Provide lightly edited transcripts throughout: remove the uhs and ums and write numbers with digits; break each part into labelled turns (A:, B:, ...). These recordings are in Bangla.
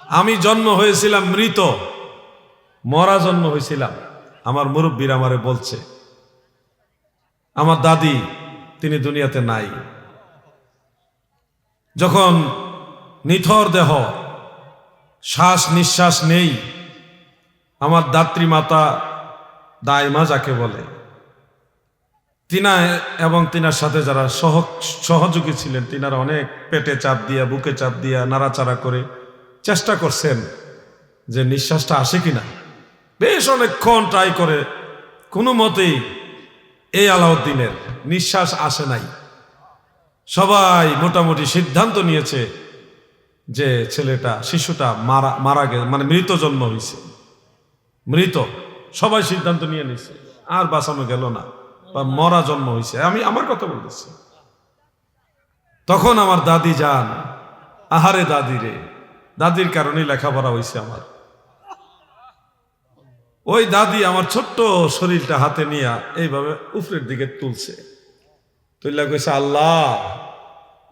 A: আমি জন্ম হয়েছিলাম মৃত, মরা জন্ম হয়েছিলাম। আমার মুরব্বীর আমারে বলছে, আমার দাদি তিনি দুনিয়াতে নাই। যখন নিথর দেহ, শ্বাস নিঃশ্বাস নেই, আমার দাত্রী মাতা দাইমা যাকে বলে, তিনা এবং তিনার সাথে যারা সহযোগী ছিলেন, তিনারা অনেক পেটে চাপ দিয়া, বুকে চাপ দিয়া, নাড়াচাড়া করে চেষ্টা করছেন যে নিঃশ্বাসটা আসে কিনা। বেশ অনেকক্ষণ ট্রাই করে কোনো মতেই এই আলাউদ্দিনের নিঃশ্বাস আসে নাই। সবাই মোটামুটি সিদ্ধান্ত নিয়েছে যে ছেলেটা, শিশুটা মারা গেছে, মানে মৃত জন্ম হয়েছে, মৃত। সবাই সিদ্ধান্ত নিয়ে নিছে, আর বাঁচানো গেল না, বা মরা জন্ম হয়েছে। আমি আমার কথা বলতেছি। তখন আমার দাদি যান, আহারে দাদি রে, দাদির কারণেই লেখাপড়া হয়েছে আমার। ওই দাদি আমার ছোট্ট শরীরটা হাতে নিয়ে এইভাবে উপরের দিকে তুলছে, তুইলা কইছে, আল্লাহ,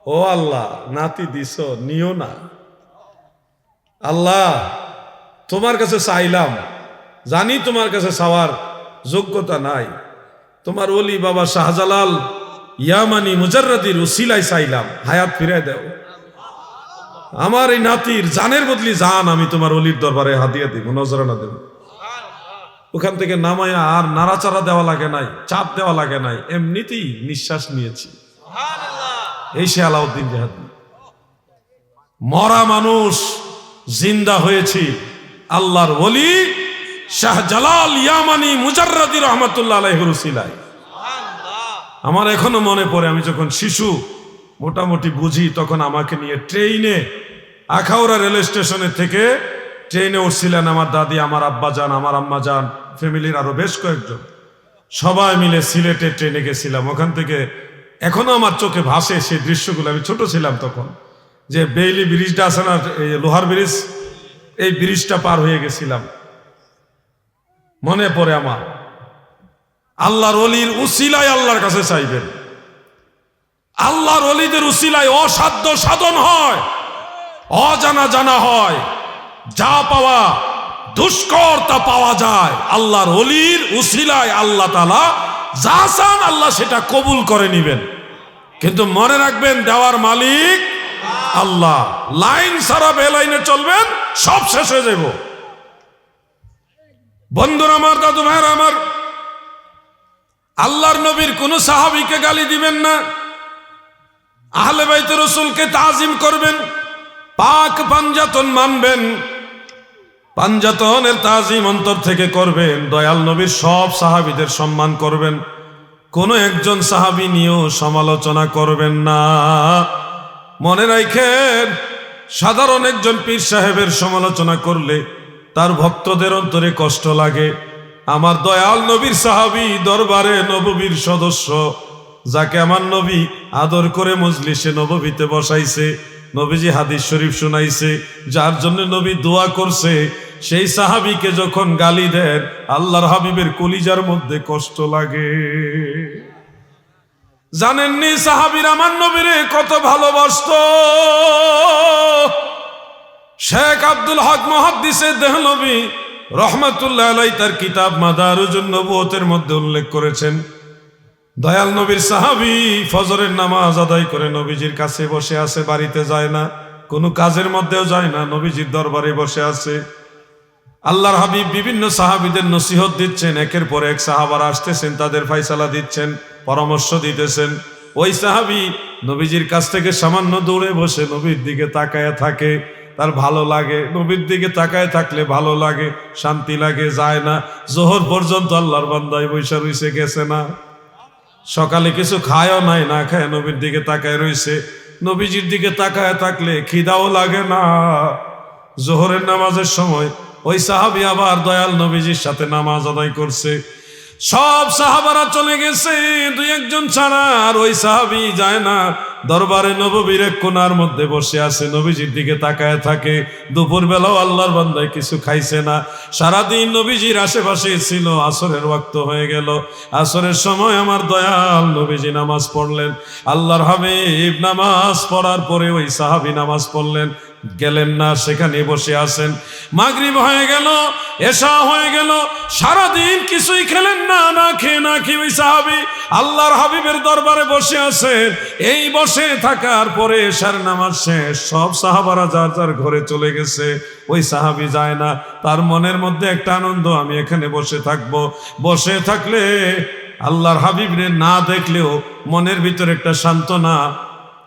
A: ও আল্লাহ, নাতি দিছ, নিও না। আল্লাহ, তোমার কাছে চাইলাম, জানি তোমার কাছে চাওয়ার যোগ্যতা নাই, তোমার ওলি বাবা শাহজালাল ইয়ামানি মুজাররাদির উসিলায় চাইলাম, হায়াত ফিরায় দাও। আমার এই নাতির জানের বদলি জান আমি তোমার ওলির দরবারে হাদিয়া দিব, নজরানা দেব। ওখান থেকে নামায়া আর নাড়াচাড়া দেওয়া লাগে নাই, চাপ দেওয়া লাগে নাই, এমনিতেই নিঃশ্বাস নিয়েছি। এই সে আলাউদ্দিন জাহাদি। মরা মানুষ জিন্দা হয়েছি আল্লাহর ওলি শাহজালাল ইয়ামানি মুজাররাদি রহমাতুল্লাহ আলাইহির উসিলায়। আমার এখনো মনে পড়ে, আমি যখন শিশু মোটামুটি বুঝি, তখন আমাকে নিয়ে ট্রেনে আখাউড়া রেল স্টেশনে থেকে ট্রেনে উঠছিলেন আমার দাদি, আমার আব্বা যান, আমার আম্মা যান, ফ্যামিলির আরো বেশ কয়েকজন, সবাই মিলে সিলেটে ট্রেনে গেছিলাম। ওখান থেকে এখনো আমার চোখে ভাসে সেই দৃশ্যগুলো। আমি ছোট ছিলাম তখন, যে বেইলি ব্রিজটা আছে না, লোহার ব্রিজ, এই ব্রিজটা পার হয়ে গেছিলাম। মনে পড়ে আমার, আল্লাহর ওলির উসিলায় আল্লাহর কাছে চাইবেন। আল্লাহর ওলিদের উসিলায় অসাধ্য সাধন হয়, অজানা জানা হয়, যা পাওয়া দুষ্কর তা পাওয়া যায়। আল্লাহর ওলির উসিলায় আল্লাহ তাআলা যা চান আল্লাহ সেটা কবুল করে নিবেন। কিন্তু মনে রাখবেন, দেওয়ার মালিক আল্লাহ। লাইন ছাড়া বেলাইনে চলবেন, সব শেষ হয়ে যাব। বন্ধুরা আমার, দাদু ভাইরা আমার, আল্লাহর নবীর কোন সাহাবীকে গালি দিবেন না, আহলে বাইতে রাসূলকে তাজিম করবেন, পাক পাঞ্জাতন মানবেন, পাঞ্জাতনের তাজিম অন্তর থেকে করবেন, দয়াল নবীর সব সাহাবীদের সম্মান করবেন, কোন একজন সাহাবী নিয়েও সমালোচনা করবেন না। মনে রাখেন, সাধারণ একজন পীর সাহেবের সমালোচনা করলে তার ভক্তদের অন্তরে কষ্ট লাগে। আমার দয়াল নবীর সাহাবী, দরবারে নববীর সদস্য, যাকে আমার নবী আদর করে মজলিসে নববীতে বসাইছে, নবীজি হাদিস শরীফ শুনাইছে, যার জন্য নবী দোয়া করছে, সেই সাহাবীকে যখন গালি দেন, আল্লাহর হাবিবের কলিজার মধ্যে কষ্ট লাগে। জানেননি সাহাবীর আমার নবীরে কত ভালোবাসতো? শেখ আব্দুল হক মুহাদ্দিসে দেহলভী রহমাতুল্লাহ আলাইহি তার কিতাব মাদারুজুন নবুয়তের মধ্যে উল্লেখ করেছেন, দয়াল নবীর সাহাবী ফজরের নামাজ আদায় করে নবীজির কাছে বসে আছে, বাড়িতে যায় না, কোনো কাজের মধ্যেও যায় না, নবীজির দরবারে বসে আছে। আল্লাহর হাবিব বিভিন্ন সাহাবীদের নসিহত দিচ্ছেন, একের পর এক সাহাবারা আসতেছেন, তাদের ফয়সালা দিচ্ছেন, পরামর্শ দিতেছেন। ওই সাহাবী নবীজির কাছ থেকে সামান্য দূরে বসে নবীর দিকে তাকায় থাকে, তার ভালো লাগে, নবীর দিকে তাকায় থাকলে ভালো লাগে, শান্তি লাগে। যায় না, জোহর পর্যন্ত আল্লাহর বান্দায় বৈশা রইছে, গেছে না, সকালে কিছু খায়ও নাই, না খায় নবীর দিকে তাকায় রইছে। নবীজির দিকে তাকায় থাকলে খিদাও লাগে না। জোহরের নামাজের সময় ওই সাহাবী আবার দয়াল নবীজির সাথে নামাজ আদায় করছে। সব সাহাবারা চলে গেছে, দুই একজন ছাড়া, আর ওই সাহাবী যায় না, দরবারে নববীর এক কোণার মধ্যে বসে আছে, নবীজির দিকে তাকায় থাকে। দুপুর বেলাও আল্লাহর বান্দায় কিছু খাইছে না, সারাদিন নবীজির আশেপাশে ছিল। আসরের ওয়াক্ত হয়ে গেল, আসরের সময় আমার দয়াল নবীজি নামাজ পড়লেন। আল্লাহর হাবিব নামাজ পড়ার পরে ওই সাহাবী নামাজ পড়লেন, গেলেন না, সেখানে বসে আছেন। মাগরিব হয়ে গেল, এশা হয়ে গেল, সারাদিন কিছুই খেলেন না, না খেয়ে ওই সাহাবী আল্লাহর হাবিবের দরবারে বসে আছেন। এই বসে থাকার পরে এশার নামাজ শেষ, সব সাহাবারা যার যার ঘরে চলে গেছে, ওই সাহাবী যায় না। তার মনের মধ্যে একটা আনন্দ, আমি এখানে বসে থাকবো। বসে থাকলে আল্লাহর হাবিবরে না দেখলেও মনের ভিতরে একটা সান্ত্বনা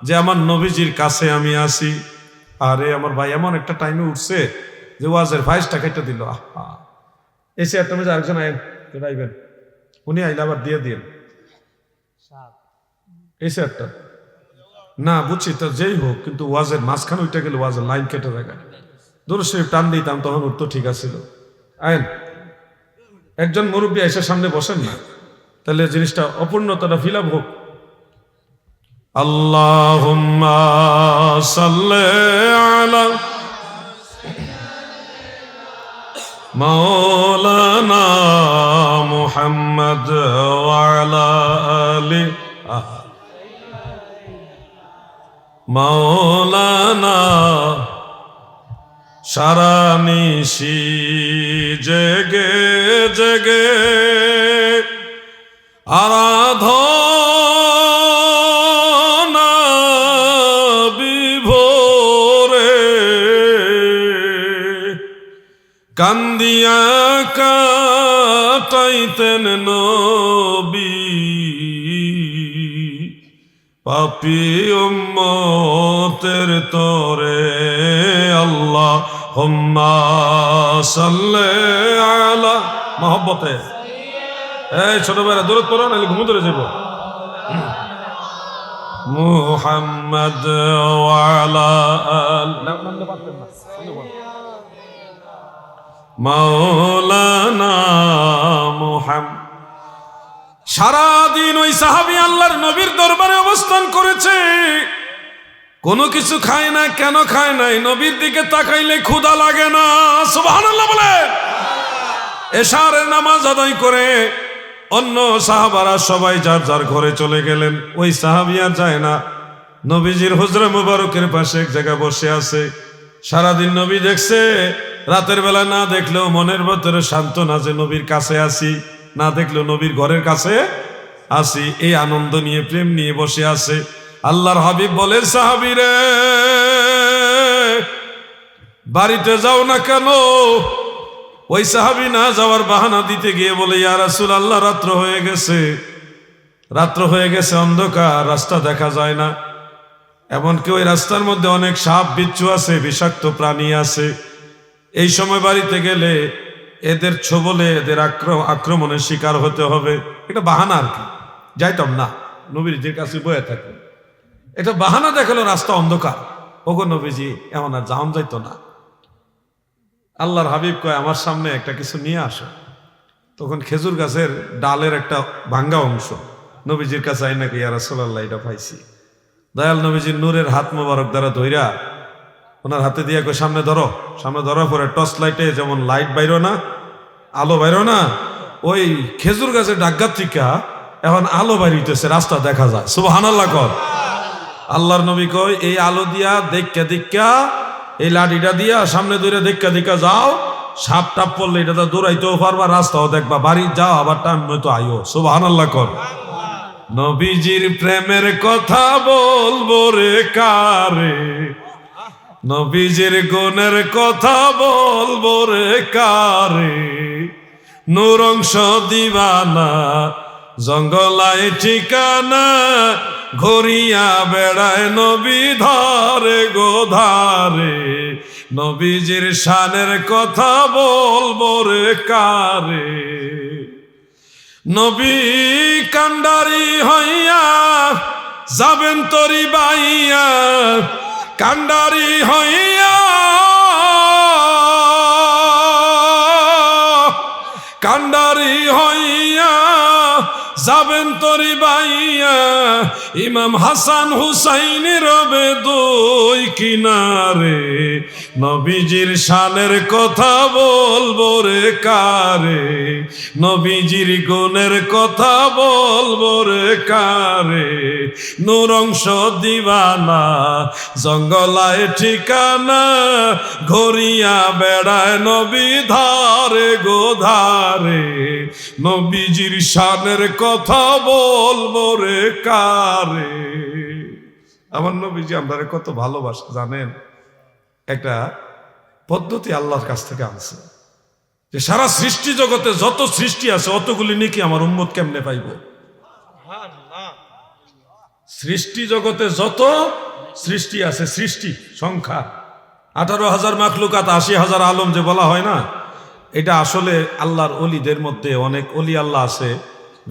A: যে আমার নবীজির কাছে আমি আসি। আরে আমার ভাই এমন একটা টাইমে উঠছে যে ওয়াজের ভাইসটা কেটে দিল। এসে একটা মেজে আরেকজন আইবেন, উনি আইলে আবার দিয়ে দিন এসে একটা না, বুঝছি তো যেই হোক, কিন্তু ওয়াজের মাঝখানে উঠে গেলে ওয়াজের লাইন কেটে দেখা দূর শরীফ টান দিতাম, তখন উঠতো ঠিক আছিল। আইন একজন মুরব্বী এসে সামনে বসেন না, তাহলে জিনিসটা অপূর্ণতাটা ফিল আপ হোক। আল্লাহুম্মা সাল্লি আলা মাওলানা মুহাম্মদ ওয়া আলা আলি মাওলানা। সারা নিশি জেগে জেগে আরাধনা বিভোরে, কান্দিয়া কাটাইতেন নবী পাপী উম্মতের তরে। আল্লাহুম্মা সাল্লি আলা মহব্বতে। এই ছোট ভাইরা দূরত পড়ো, নাহলে ঘুমো ধরে যাব। মুহাম্মদ ওয়া আলা মাওলানা মুহাম্মদ। সারাদিন ওই সাহাবী আল্লাহর নবীর দরবারে অবস্থান করেছে, কোনো কিছু খায় না। কেন খায় নাই? নবীর দিকে তাকাইলে ক্ষুধা লাগে না। সুবহানাল্লাহ বলে এশারের নামাজ আদায় করে অন্য সাহাবারা সবাই যার যার ঘরে চলে গেলেন। ওই সাহাবী আর যায় না, নবীজির হুজরা মুবারকের পাশে এক জায়গায় বসে আছে। সারাদিন নবী দেখছে, রাতের বেলা না দেখলেও মনের ভেতরে সান্ত্বনা যে নবীর কাছে আসি, না দেখলেও নবীর ঘরের কাছে আসি, এই আনন্দ নিয়ে প্রেম নিয়ে বসে আছে। আল্লাহর হাবিব বলেন, সাহাবী রে বাড়িতে যাও না কেন? ওই সাহাবী না যাওয়ার বাহানা দিতে গিয়ে বলে, ইয়া রাসূলুল্লাহ রাত্র হয়ে গেছে, রাত্র হয়ে গেছে, অন্ধকার, রাস্তা দেখা যায় না। এমনকি ওই রাস্তার মধ্যে অনেক সাপ বিচ্ছু আছে, বিষাক্ত প্রাণী আছে। এই সময় বাড়িতে গেলে এদের ছোবলে এদের আক্রমণের শিকার হতে হবে। এটা বাহানা আর কি, যাইতাম না, নবীজির কাছে বয়ে থাকবে। এটা বাহানা দেখালো, রাস্তা অন্ধকার। ওগো নবীজি, এমন আর যাওয়া যাইতো না। আল্লাহর হাবিব কয়, আমার সামনে একটা কিছু নিয়ে আসো। তখন খেজুর গাছের ডালের একটা ভাঙ্গা অংশ নবীজির কাছে আইনা কি, ইয়া রাসূলুল্লাহ এটা পাইছি। দয়াল নবীজির নূরের হাত মোবারক দ্বারা ধইরা ওনার হাতে দিয়ে কই, সামনে ধরো। সামনে ধরার পরে টর্চ লাইটে যেমন লাইট বাইরো না, আলো বাইরো না, ওই খেজুর গাছের ডাগ্গার থেকে এখন আলো বাইরিতেছে, রাস্তা দেখা যায়। সুবহানাল্লাহ কর। আল্লাহর নবী কয়, এই আলো দিয়া দেখা এই লাঠিটা দিয়া সামনে ধরে দেখা যাও, সাপ টাপ পড়লে এটা দৌড়াইতেও পারবা, রাস্তাও দেখবা, বাড়ি যাও আবার টাইম মতো আইও। সুবহানাল্লাহ কর। নবীজির প্রেমের কথা বলবো রে কারে, নবীজির গুণের কথা বলবো রে কারে। নূর অংশ দিবানা, জঙ্গলায় ঠিকানা, ঘুরিয়া বেড়ায় নবী ধারে গোধারে। নবীজির শানের কথা বলবো রে কারে। নবী কান্ডারি হইয়া যাবেন তরি বাইয়া, কান্ডারি হইয়া, কান্ডারি হইয়া যাবেন তরি বাইয়া ইমাম হাসান হুসাইন রবে দুই কিনারে নবীজির শানের কথা বলবো রে কারে নবীজির গুণের কথা বলবো রে কারে নূরংশ দিবানা জঙ্গলায় ঠিকানা ঘরিয়া বেড়ায় নবী ধারে গো ধারে নবীজির শানের কথা বলবো রে কারে। আমার নবীজি আপনারা কত ভালোবাসে জানেন, একটা পদ্ধতি আল্লাহর কাছ থেকে আনছে যে সারা সৃষ্টি জগতে যত সৃষ্টি আছে অতগুলি নাকি আমার উম্মত কেমনে পাইব। সৃষ্টি জগতে যত সৃষ্টি আছে, সৃষ্টি সংখ্যা 18,000 মাখলুকাত 80,000 আলম যে বলা হয় না, এটা আসলে আল্লাহর অলিদের মধ্যে অনেক অলি আল্লাহ আছে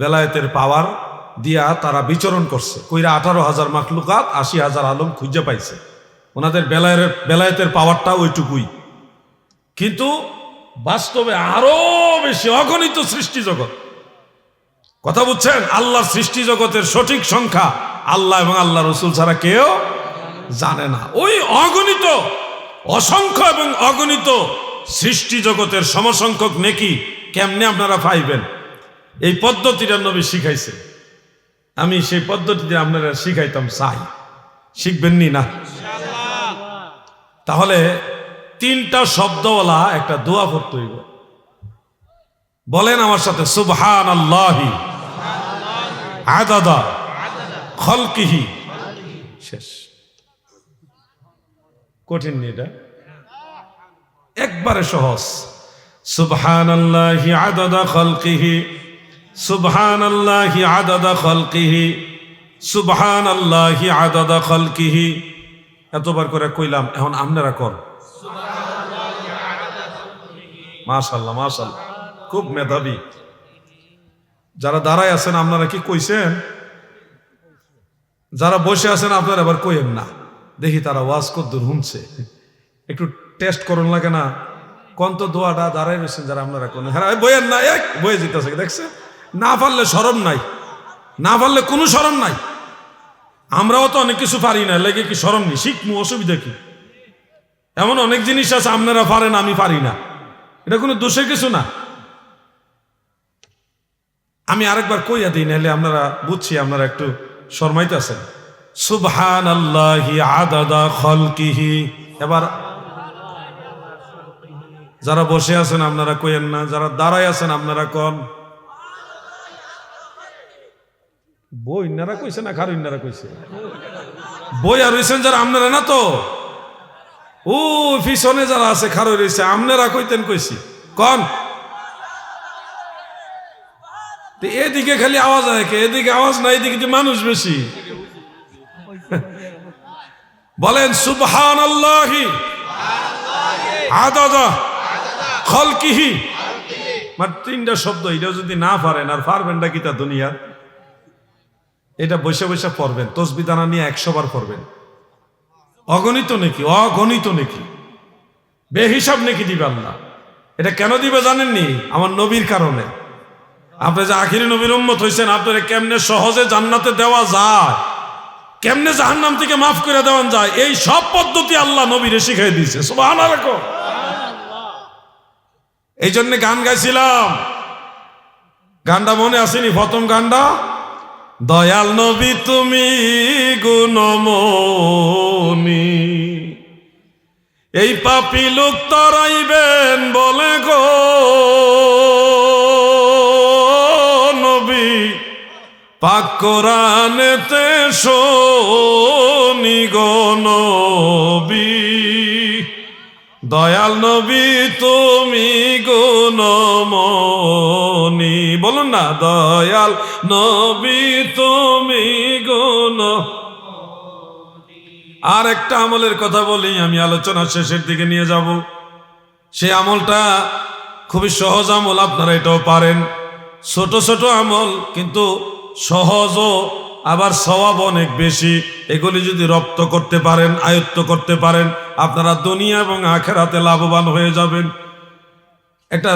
A: বেলায়েতের পাওয়ার দিয়া তারা বিচরণ করছে, কইরা 18,000 মাখলুকাত 80,000 আলম খুঁজে পাইছে। ওনাদের বেলায়েতের পাওয়ারটা ওইটুকুই, কিন্তু বাস্তবে আরো বেশি অগণিত সৃষ্টি জগৎ। কথা বুঝছেন? আল্লাহর সৃষ্টি জগতের সঠিক সংখ্যা আল্লাহ এবং আল্লাহ রসুল ছাড়া কেউ জানে না। ওই অগণিত অসংখ্য এবং অগণিত সৃষ্টি জগতের সমসংখ্যক নেকি কেমনে আপনারা পাইবেন, এই পদ্ধতিটা নবী শিখাইছে। আমি সেই পদ্ধতিতে আপনারা শিখাইতাম চাই, শিখবেননি না? তাহলে 3টা শব্দওয়ালা একটা দোয়া পড়তে হইব। বলেন আমার সাথে, সুবহানাল্লাহি আদাদা খালকিহি। শেষ। কঠিন নি এটা? একবারে সহজ। সুবহানাল্লাহি আদাদা খালকিহি, সুবহানাল্লাহি আদাদা খালকিহি, সুবহানাল্লাহি আদাদা খালকিহি। এতবার করে কইলাম, এখন আপনারা কর। মাশাআল্লাহ মাশাআল্লাহ, খুব মেধাবী। যারা দাঁড়ায় আছেন আপনারা কি কইছেন? যারা বসে আছেন আপনারা এবার কইেন না, দেখি তারা ওয়াজ কদ্দুর শুনছে, একটু টেস্ট করুন লাগে না। কোন তো দোয়াটা দাঁড়ায় রয়েছেন যারা আপনারা কোন, হ্যাঁ বইয়েন না, এক বয়ে যেতেছে, দেখছেন? না পারলে শরম নাই, না পারলে কোনো শরম নাই। আমরাও তো অনেক কিছু পারি না, লেগে কি শরম নেই? শিখমু, অসুবিধা কি? এমন অনেক জিনিস আছে আপনারা পারেন আমি পারি না, এটা কোনো দোষের কিছু না। আমি আরেকবার কইয়া দিই, নাহলে আপনারা বুঝছি আপনারা একটু শরমাইতেছেন। সুবহানাল্লাহি আদাদা খালকিহি। এবার যারা বসে আছেন আপনারা কইেন না, যারা দাঁড়ায় আছেন আপনারা কোন। বই ইন্নারা কইছে না খারু ইন্নারা কইছে? বই আর রইছেন যারা আপনারা না তো, ও পিছনে যারা আছে খারু রইছে, আপনারা কইতেন কইছি কোন। এদিকে খালি আওয়াজ হয়, এদিকে আওয়াজ নাই, এদিকে মানুষ বেশি। বলেন সুবহানাল্লাহি আদাদা খালকিহি। মানে 3টা শব্দ, এটা যদি না পারেন আর পারবেন না কিতা দুনিয়া, এটা বসে বসে পড়বেন, তসবিহ দানা নিয়ে 100 বার পড়বেন। অগণিত নাকি, অগণিত নাকি, বেহিসাব নাকি দিবেন না। এটা কেন দিবে জানেননি? আমার নবীর কারণে। আপনি যে আখিরি নবীর উম্মত হইছেন, আপনারা কেমনে সহজে জান্নাতে দেওয়া যায়, কেমনে জাহান্নাম থেকে মাফ করে দেওয়া যায়, এই সব পদ্ধতি আল্লাহ নবীরে শিখাই দিয়েছে। সুবহানাল্লাহ। এই জন্য গান গাইছিলাম, গানটা মনে আসেনি? প্রথম গানটা, দয়াল নবী তুমি গুণমণি, এই পাপী লোক তরাইবেন বলে গো নবী, পাক কোরআনেতে শুনি গো নবী, দয়াল নবী তুমি গুণমণি। বলুন না, দয়াল নবী তুমি গুণ। আর একটা আমলের কথা বলি, আমি আলোচনা শেষের দিকে নিয়ে যাব। সেই আমলটা খুবই সহজ আমল, আপনারা এটাও পারেন। ছোট ছোট আমল, কিন্তু সহজও, আবার সওয়াব অনেক বেশি। এগুলি যদি রপ্ত করতে পারেন, আয়ত্ত করতে পারেন, আপনারা দুনিয়া এবং আখিরাতে লাভবান হয়ে যাবেন। একটা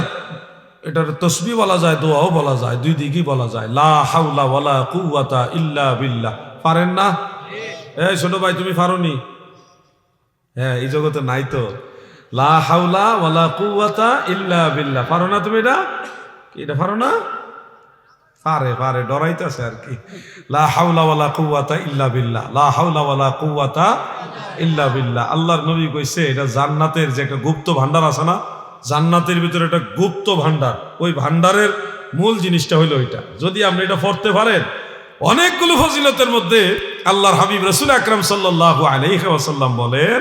A: এটার তসবিহ বলা যায়, দোয়াও বলা যায়, দুই দিকই বলা যায়। লা হাওলা ওয়ালা কুওয়াতা ইল্লা বিল্লাহ। পারেন না? এই ছোট ভাই, তুমি পারোনি? হ্যাঁ, এই জগতে নাই তো। লা হাওলা ওয়ালা কুওয়াতা ইল্লা বিল্লাহ। পারো না তুমি এটা? এটা পারো না? পারে ডরাইতেছে আর কি। লা হাওলা ওয়ালা কুওয়াতা ইল্লা বিল্লাহ, লা হাওলা ওয়ালা কুওয়াতা ইল্লা বিল্লাহ। আল্লাহর নবী কইছে এটা জান্নাতের যে একটা গুপ্ত ভান্ডার আছে না, জান্নাতের ভিতরে একটা গুপ্ত ভান্ডার, ওই ভান্ডারের মূল জিনিসটা হইলো এটা। যদি আপনি এটা পড়তে পারেন, অনেকগুলো ফজিলতের মধ্যে আল্লাহর হাবিব রাসূল আকরাম সাল্লাল্লাহু আলাইহি ওয়াসাল্লাম বলেন,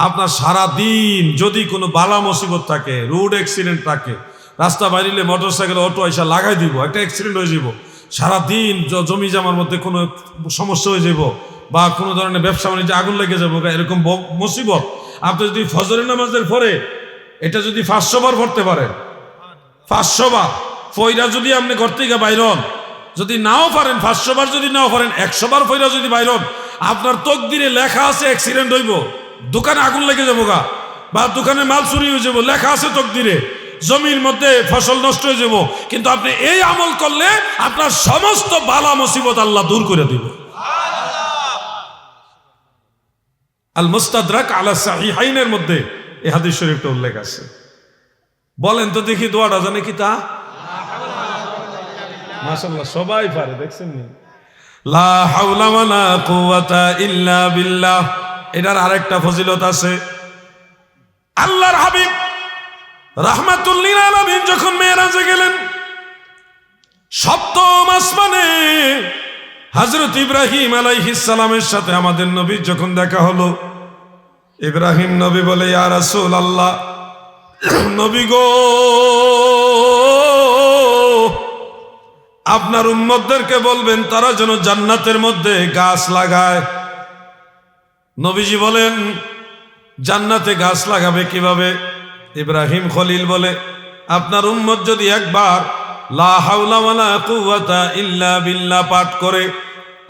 A: আপনার সারা দিন যদি কোনো বালা মুসিবত থাকে, রোড অ্যাক্সিডেন্ট থাকে, রাস্তা বাইরে মোটরসাইকেল অটো আইসা লাগাই দিব, একটা অ্যাক্সিডেন্ট হয়ে যাব, সারাদিন জমি জামার মধ্যে কোনো সমস্যা হয়ে যাব, বা কোনো ধরনের ব্যবসা বাণিজ্যে আগুন লেগে যাবো, এরকম মুসিবত, আপনি যদি ফজরের নামাজের পরে এটা যদি 500 বার পড়তে পারেন, 500 বার ফইরা যদি আপনি ঘর থেকে বাইরন, যদি নাও পারেন 500 বার, যদি নাও পারেন 100 বার ফইরা যদি বাইরন, আপনার তকদিরে লেখা আছে অ্যাক্সিডেন্ট হইব, দোকানে আগুন লেগে যাবো গা, বা দোকানে মাল চুরি হয়ে যাবো, লেখা আছে তকদিরে, জমির মধ্যে ফসল নষ্ট হয়ে যাব, কিন্তু আপনি এই আমল করলে আপনার সমস্ত বালা মুসিবত আল্লাহ দূর করে দিবে। আল মুস্তাদরাক আলা সাহিহাইনের মধ্যে এই হাদিস শরীফটা উল্লেখ আছে। বলেন তো দেখি দোয়াটা জানে কি তা? মাশাআল্লাহ, সবাই পারে, দেখছেন নি? লা হাওলা ওয়ালা কুওয়াতা ইল্লা বিল্লাহ। এটার আরেকটা ফজিলত আছে। আল্লাহর হাবিব রাহমাতুল লিল আলামিন যখন মেরাজে গেলেন, সপ্তম আসমানে হযরত ইব্রাহিম আলাইহিস সালামের সাথে আমাদের নবীর যখন দেখা হলো, ইব্রাহিম নবী বলে, ইয়া রাসূলুল্লাহ, নবী গো, আপনার উম্মতদেরকে বলবেন তারা যেন জান্নাতের মধ্যে গাছ লাগায়। নবীজি বলেন, জান্নাতে গাছ লাগাবে কিভাবে? ইব্রাহিম খলিল বলে, আপনার উম্মত যদি একবার লা হাওলা ওয়ালা কুওয়াতা ইল্লা বিল্লাহ পাঠ করে,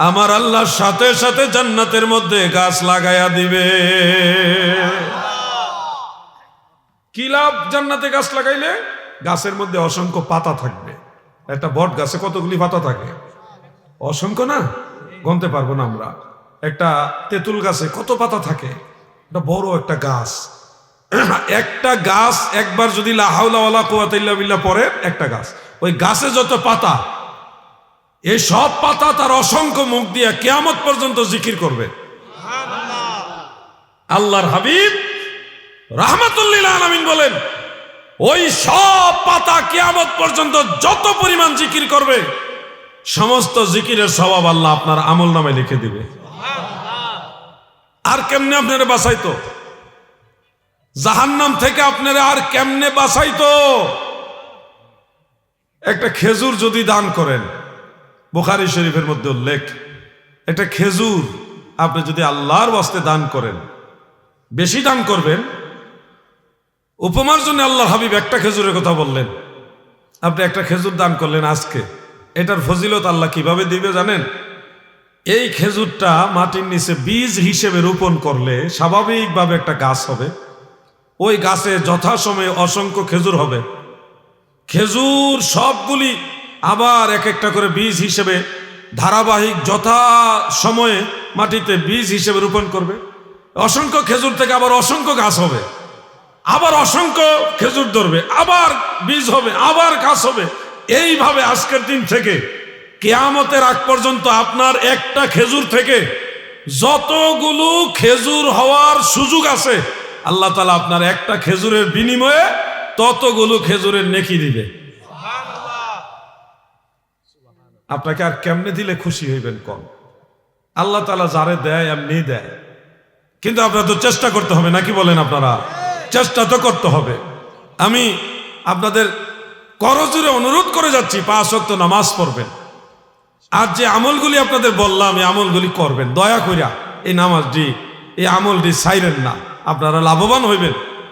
A: আমার আল্লাহর সাথে সাথে জান্নাতের মধ্যে গাছ লাগায়া দিবে। কি লাভ জান্নাতে গাছ লাগাইলে? গাছের মধ্যে অসংখ্য পাতা থাকবে। একটা বট গাছে কতগুলি পাতা থাকে? অসংখ্য না, গনতে পারবো না আমরা। একটা তেঁতুল গাছে কত পাতা থাকে? এটা বড় একটা গাছ। একটা গাছ একবার যদি লা হাওলা ওয়ালা কুওয়াতা ইল্লা বিল্লাহ পড়ে, একটা গাছ, ওই গাছে যত পাতা, এই সব পাতা তার অসংখ্য মুখ দিয়ে কিয়ামত পর্যন্ত জিকির করবে। আল্লাহর হাবিব রাহমাতুল লিল আলামিন বলেন, ওই সব পাতা কিয়ামত পর্যন্ত যত পরিমাণ জিকির করবে, সমস্ত জিকিরের সওয়াব আল্লাহ আপনার আমল নামে লিখে দিবে। আর কেমনে আপনারা বাঁচাইতো জাহান্নাম থেকে? আপনারা আর কেমনে বাঁচাইতো? একটা খেজুর যদি দান করেন, বুখারী শরীফের মধ্যে উল্লেখ, একটা খেজুর আপনি যদি আল্লাহর ওয়াস্তে দান করেন, বেশি দান করবেন। উপমার জন্য আল্লাহর হাবিব একটা খেজুরের কথা বললেন। আপনি একটা খেজুর দান করলেন আজকে, এটার ফজিলত আল্লাহ কিভাবে দিবে জানেন? এই খেজুরটা মাটির নিচে বীজ হিসেবে রোপণ করলে স্বাভাবিকভাবে একটা গাছ হবে। ওই গাছে যথাসময়ে অসংখ্য খেজুর হবে। খেজুর সবগুলি আবার এক একটা করে বীজ হিসেবে ধারাবাহিক যথা সময়ে মাটিতে বীজ হিসেবে রোপণ করবে। অসংখ্য খেজুর থেকে আবার অসংখ্য গাছ হবে, আবার অসংখ্য খেজুর ধরবে, আবার বীজ হবে, আবার গাছ হবে। এইভাবে আজকের দিন থেকে কিয়ামতের আগ পর্যন্ত আপনার একটা খেজুর থেকে যতগুলো খেজুর হওয়ার সুযোগ আছে, আল্লাহ তাআলা আপনার একটা খেজুরের বিনিময়ে ততগুলো খেজুরের নেকি দিবে। আপনাকে আর কেমনে দিলে খুশি হইবেন কম? আল্লাহ তাআলা যারে দেয় এমনি দেয়, কিন্তু আপনার তো চেষ্টা করতে হবে, নাকি বলেন? আপনারা চেষ্টা তো করতে হবে। আমি আপনাদের করজোরে অনুরোধ করে যাচ্ছি, 5 ওয়াক্ত নামাজ পড়বেন, আর যে আমলগুলি আপনাদের বললাম এই আমলগুলি করবেন। দয়া কইরা এই নামাজটি, এই আমলটি ছাইরেন না, আপনারা লাভবান হইবেন।